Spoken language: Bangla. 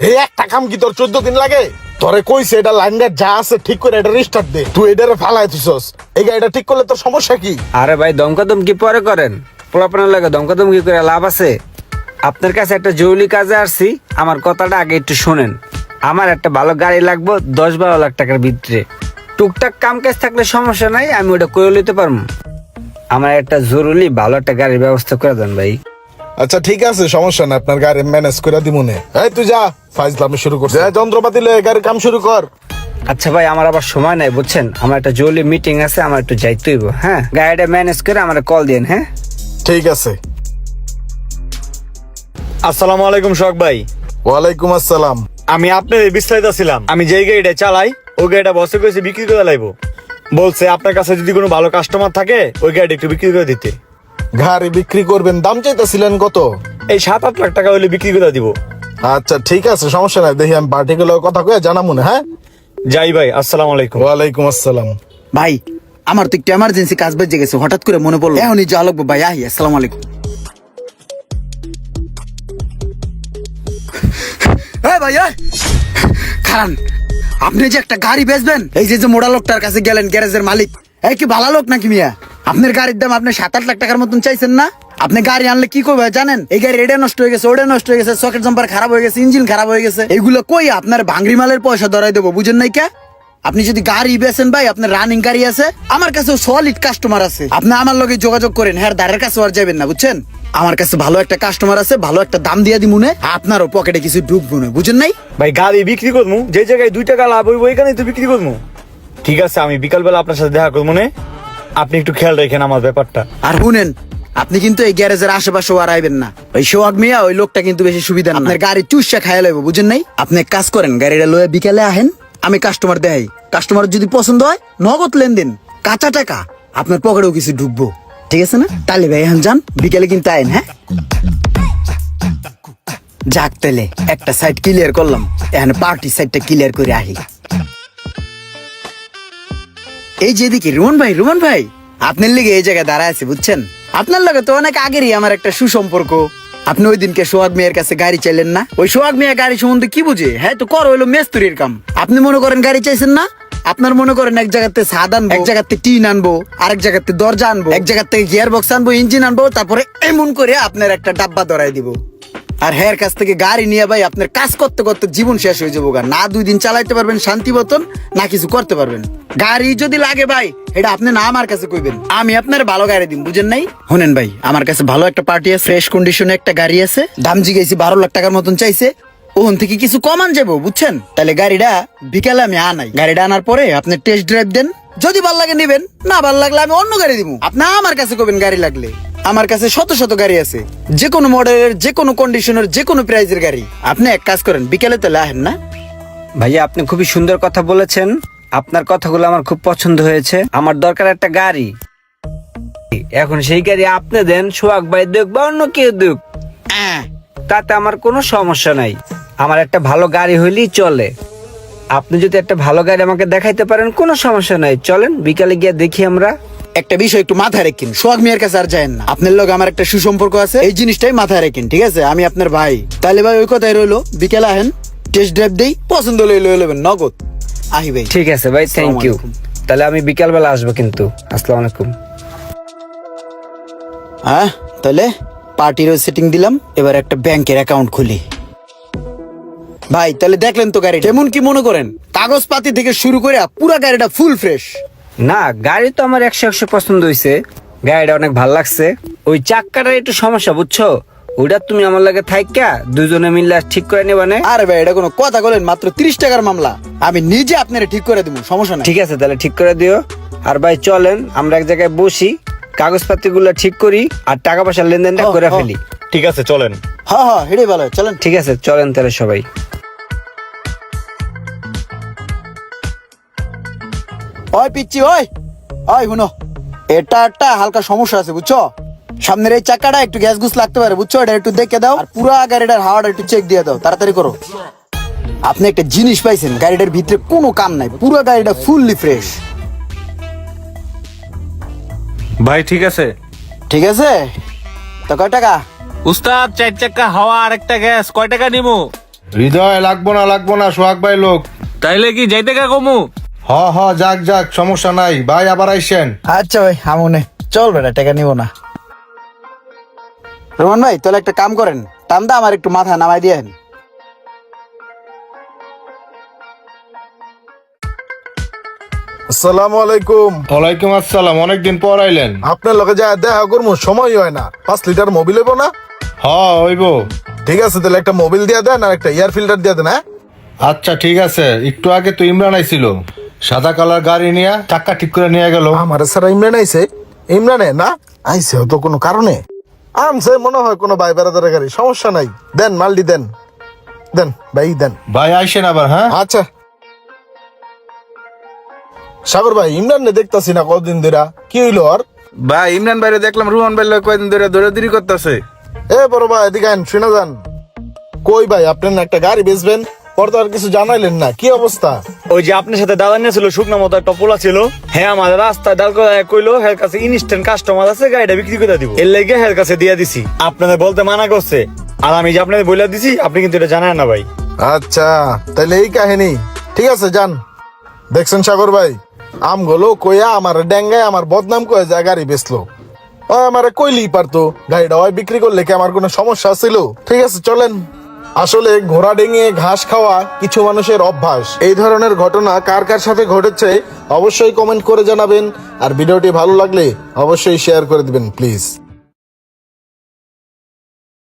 এই একটা কাম কি তোর 14 দিন লাগে? তোরে কইছে এটা লাইনটা যা আছে ঠিক করে এটা রিস্টার্ট দে, তুই এটারে ফালাই দিছস। এই গাড়িটা ঠিক করলে তোর সমস্যা কি? আরে ভাই দমকি পরে করেন, পোলাপানের লাগে দমকি করে লাভ আছে? আপনার কাছে একটা জরুরি কাজে আসছি, আমার কথাটা আগে একটু শোনেন। আমার একটা ভালো গাড়ি লাগবে 10-12 লাখ টাকার ভিতরে। টুকটাক কাম কাজ থাকলে সমস্যা নাই, আমি ওটা করে নিতে পারবো। আমার একটা জরুরি ভালো একটা গাড়ির ব্যবস্থা করে দেন ভাই। আচ্ছা ঠিক আছে, সমস্যা না, আপনার গাড়ি ম্যানেজ করে দিমুনে। এই তুই যা, ফাইজলামি শুরু করছিস, যন্ত্রপাতি লয়ে গাড়ির কাম শুরু কর। আচ্ছা ভাই, আমার আবার সময় নাই বুঝছেন, আমার একটা জরুরি মিটিং আছে, আমার একটু যাইতে হইব। হ্যাঁ, গাড়িটা ম্যানেজ করে আমার কল দিন। হ্যাঁ ঠিক আছে। আসসালামু আলাইকুম সোহাগ ভাই। ওয়ালাইকুম আসসালাম। আমি আপনার বিস্তারিত ছিলাম, আমি যেই গাড়িটা চালাই ওই গাড়িটা বসে কইছে বিক্রি করে লাইবো। বলছে আপনার কাছে যদি কোনো ভালো কাস্টমার থাকে ওই গাড়িটা একটু বিক্রি করে দিতে। গাড়ি বিক্রি করবেন, দাম চাইতেছিলেন কত? এই 7-8 লাখ টাকা হলে বিক্রি করে দিব। আচ্ছা ঠিক আছে, সমস্যা নাই, দেখি আমি পার্টিকুলার কথা কয়ে জানামুনে। হ্যাঁ যাই ভাই, আসসালামু আলাইকুম। ওয়ালাইকুম আসসালাম। ভাই আমার তো একটু এমার্জেন্সি কাজ বেজে গেছে, হঠাৎ করে মনে পড়লো এখনই যাওয়া লাগবে ভাই। আহি, আসসালামু আলাইকুম। ভাই খারান, আপনি যে একটা গাড়ি বেচবেন, এই যে মোড়া লোকটার কাছে গেলেন, গ্যারেজের মালিক, এই কি ভালো লোক নাকি মিয়া? আপনার গাড়ির দাম আপনি 7-8 লাখ টাকার মতন চাইছেন না? আপনি গাড়ি আনলে কি করবে জানেন? এই গাড়ি এটা নষ্ট হয়ে গেছে, ওটা নষ্ট হয়ে গেছে, সকেট জাম্পার খারাপ হয়ে গেছে, ইঞ্জিন খারাপ হয়ে গেছে, এগুলো কই আপনার ভাঙড়ি মালের পয়সা ধরাই দেবো, বুঝেন নাই কে? আপনি যদি গাড়ি বেচেন ভাই, আপনার রানিং গাড়ি আছে, আমার কাছে সলিড কাস্টমার আছে, আপনি আমার লগে যোগাযোগ করেন, হ্যাঁ দাঁড়ের কাছে আর যাবেন না, বুঝছেন? আমার কাছে ভালো একটা কাস্টমার আছে, ভালো একটা দাম দিয়ে দি মনে, আপনারও পকেটে কিছু ঢুকবো না, বুঝেন নাই? ভাই গাড়ি বিক্রি করবো, যে জায়গায় 2 টাকা লাভ হইব ওইখানেই তো বিক্রি করবো। ঠিক আছে, আমি বিকালবেলা আপনার সাথে দেখা করবো মনে, আপনি একটু খেয়াল রাখেন আমার ব্যাপারটা। আর শুনেন, আপনি কিন্তু এই গ্যারেজের আশেপাশে আর আইবেন না, ওই সোহাগ মিয়া ওই লোকটা কিন্তু বেশি সুবিধা না, আপনার গাড়ি চুষা খাইয়া লইব, বুঝেন নাই? আপনি এক কাজ করেন, গাড়িটা লয়ে বিকেলে আহেন, আমি কাস্টমার দেখাই, কাস্টমার যদি পছন্দ হয় নগদ লেনদেন, কাঁচা টাকা, আপনার পকেটেও কিছু ঢুকবো, ঠিক আছে না? তাহলে ভাই এখন যান, বিকেলে কিন্তু আইন। হ্যাঁ যাক, তাহলে একটা সাইড ক্লিয়ার করলাম, এখন পার্টি সাইডটা ক্লিয়ার করে আহি। এই যেদিকে রুমন ভাই আপনার লিগে এই জায়গায় দাঁড়ায় আছে, বুঝছেন? আপনার লগে তো অনেক আগেরই আমার একটা সুসম্পর্ক। আপনি ওই দিনকে সোহাগ মিয়ার কাছে গাড়ি চাইলেন না? ওই সোহাগ মিয়া গাড়ি সম্বন্ধে কি বুঝে? হ্যাঁ তো কর হইলো মেস্তুরির কাম। আপনি মনে করেন গাড়ি চাইছেন না, আপনার মনে করেন এক জায়গাতে ছাদ আনবো, এক জায়গাতে টিন আনবো, আরেক জায়গাতে দরজা আনবো, এক জায়গা থেকে গিয়ার বক্স আনবো, ইঞ্জিন আনবো, তারপরে এমন করে আপনার একটা ডাব্বা ধরাই দিব। আর হের কাছ থেকে গাড়ি নিয়ে ভাই আপনার কাজ করতে করতে জীবন শেষ হয়ে যাবো, না 2 দিন চালাইতে পারবেন শান্তি মতন, না কিছু করতে পারবেন। গাড়ি যদি লাগে ভাই, এটা আপনি না আমার কাছে কইবেন, আমি আপনার ভালো গাড়ি দিন, বুঝেন নাই? শুনেন ভাই, আমার কাছে ভালো একটা পার্টি আছে, ফ্রেশ কন্ডিশনে একটা গাড়ি আছে, দাম জিগাইছি 12 লাখ টাকার মতন চাইছে, ওখান থেকে কিছু কমান যাবো, বুঝছেন? তাহলে গাড়িটা বিকালে আমি আনাই, গাড়িটা আনার পরে আপনি টেস্ট ড্রাইভ দেন, যদি ভাল লাগে নিবেন, না ভাল লাগলে আমি অন্য গাড়ি দিব। আপনি আমার কাছে কইবেন গাড়ি লাগলে, আমার কাছে শত গাড়ি আছে, যে কোনো মডেলের, যে কোনো কন্ডিশনের, যে কোনো প্রাইজের গাড়ি। আপনি এক কাজ করেন, বিকেলে তাহলে আহেন না? ভাইয়া, আপনি খুবই সুন্দর কথা বলেছেন, আপনার কথাগুলো আমার খুব পছন্দ হয়েছে। আমার দরকার একটা গাড়ি, এখন সেই গাড়ি আপনি দেন, সোহাগ ভাই দেখ বা অন্য কেউ দেখ, তাতে আমার কোনো সমস্যা নাই। আমার একটা ভালো গাড়ি হইলেই চলে। আপনি যদি একটা ভালো গাড়ি আমাকে দেখাইতে পারেন, কোনো সমস্যা নাই, চলেন বিকালে গিয়ে দেখি আমরা। একটা বিষয় একটু মাথায় রাখেন, সোহাগ মিয়ার কাছে আর যায়েন না, আপনার লগে আমার একটা সুসম্পর্ক আছে, এই জিনিসটাই মাথায় রাখেন, ঠিক আছে? আমি আপনার ভাই, তাহলে ভাই ওই কথাই রইলো, বিকেলে আহেন, টেস্ট ড্রাইভ দেই, পছন্দ হলে লয়ে নেবেন নগদ। আহি ভাই, ঠিক আছে ভাই, থ্যাংক ইউ। আসসালামু আলাইকুম। তাহলে আমি বিকালবেলা আসবো কিন্তু। আসসালামু আলাইকুম। হ্যাঁ তাহলে পার্টির সেটিং দিলাম, এবার একটা ব্যাংকের অ্যাকাউন্ট খুলি। ভাই তাহলে দেখলেন তো গাড়ি কেমন, কি মনে করেন? কাগজপাতি থেকে শুরু করে পুরা গাড়িটা ফুল ফ্রেশ। না, গাড়ি তো আমার 100 পছন্দ হয়েছে, গাড়িটা অনেক ভালো লাগছে। ওই চাক্কাটার একটু সমস্যা, বুঝছো? ওইটা তুমি আমার লাগে থাইকা দুজনে মিলে ঠিক করে নেবা না? আরে ভাই, এটা কোনো কথা বলেন? মাত্র 30 টাকার মামলা, আমি নিজে আপনারা ঠিক করে দেবো, সমস্যা নাই। ঠিক আছে, তাহলে ঠিক করে দিও। আর ভাই চলেন আমরা এক জায়গায় বসি, কাগজপাতি গুলো ঠিক করি, আর টাকা পয়সার লেনদেনটা করে ফেলি। ঠিক আছে চলেন। হ্যাঁ হেঁটে ভালো, চলেন। ঠিক আছে, চলেন তাহলে সবাই। ওই পিচ্ছি, ওই শুনো, এটা একটা হালকা সমস্যা আছে, বুঝছো? সামনের এই চাকাটা একটু গ্যাস গুস লাগতে পারে, বুঝছো? এটা একটু দেখে দাও, আর পুরা গাড়িটার হাওয়াটা একটু চেক দিয়ে দাও, তাড়াতাড়ি করো। আপনি একটা জিনিস পাইছেন, গাড়িটার ভিতরে কোনো কাম নাই, পুরো গাড়িটা ফুললি ফ্রেশ। ভাই ঠিক আছে। ঠিক আছে, তো কয় টাকা? উস্তাদ 4 চাকা হাওয়া আর একটা গ্যাস কয় টাকা নিমু? হৃদয় লাগবো না সোহাগ ভাই লোক। তাইলে কি যাইতে কা কমু? হ যাক সমস্যা নাই ভাই, আবার আইসেন। আচ্ছা ভাই আমনে চল বেটা, টাকা নিব না। রোমান ভাই তাহলে একটা কাম করেন, টান্দা আমার একটু মাথা নামাই দিয়েন। আসসালামু আলাইকুম। ওয়ালাইকুম আসসালাম, অনেকদিন পর আইলেন। আপনার লগে যা দেখা করবো সময় হয় না। 5 লিটার মোবিল হইব না? হইব। ঠিক আছে, তাহলে একটা মোবিল দিয়ে দেন আর একটা এয়ার ফিল্টার দিয়ে দেন। হ্যাঁ আচ্ছা ঠিক আছে। একটু আগে তো ইমরান আইছিল, সাদা কালার গাড়ি নিয়ে চাক্কা ঠিক করে নিয়ে গেল। আমার স্যার ইমরান আইছে? ইমরানে না আইছে হয়তো কোনো কারণে। আমছে মনে হয় কোনো ভাই বেড়াদারের গাড়ি, সমস্যা নাই। দেন মালটি দেন দেন ভাই দেন। ভাই আইসেন আবার। হ্যাঁ আচ্ছা সাগর ভাই, ইমরান নে দেখতাছি না কতদিন ধরে, কি হইলো আর? ভাই ইমরান ভাইরে দেখলাম রোহন ভাই লোক কয়দিন ধরে দৌড়াদৌড়ি করতেছে। এ বড় ভাই এদিকে আইন, শুনে যান। কই ভাই আপনি না একটা গাড়ি বেচবেন, পর তো আর কিছু জানাইলেন না, কি অবস্থা? ওই যে আপনার সাথে দাদা নিয়েছিল শুকনা মতো একটা পোলা ছিল, হ্যাঁ আমাদের রাস্তায় ডাল করে কইলো হের কাছে ইনস্ট্যান্ট কাস্টমার আছে, গাড়িটা বিক্রি করে দিব। এর লেগে হের কাছে দিয়ে দিছি, আপনাদের বলতে মানা করছে। আর আমি যে আপনাদের বলে দিছি, আপনি কিন্তু এটা জানেন না ভাই। আচ্ছা তাহলে এই কাহিনী, ঠিক আছে যান। দেখছেন সাগর ভাই, আমগুলো কইয়া আমার ডেঙ্গায় আমার বদনাম কয়ে যায় গাড়ি বেচলো। ওই আমারে কইলেই পারতো, গাড়িটা ওই বিক্রি করলে কি আমার কোনো সমস্যা ছিল? ঠিক আছে চলেন। আসলে ঘোড়া ডেঙিয়ে ঘাস খাওয়া কিছু মানুষের অভ্যাস। এই ধরনের ঘটনা কার কার সাথে ঘটেছে অবশ্যই কমেন্ট করে জানাবেন। আর ভিডিওটি ভালো লাগলে অবশ্যই শেয়ার করে দিবেন প্লিজ।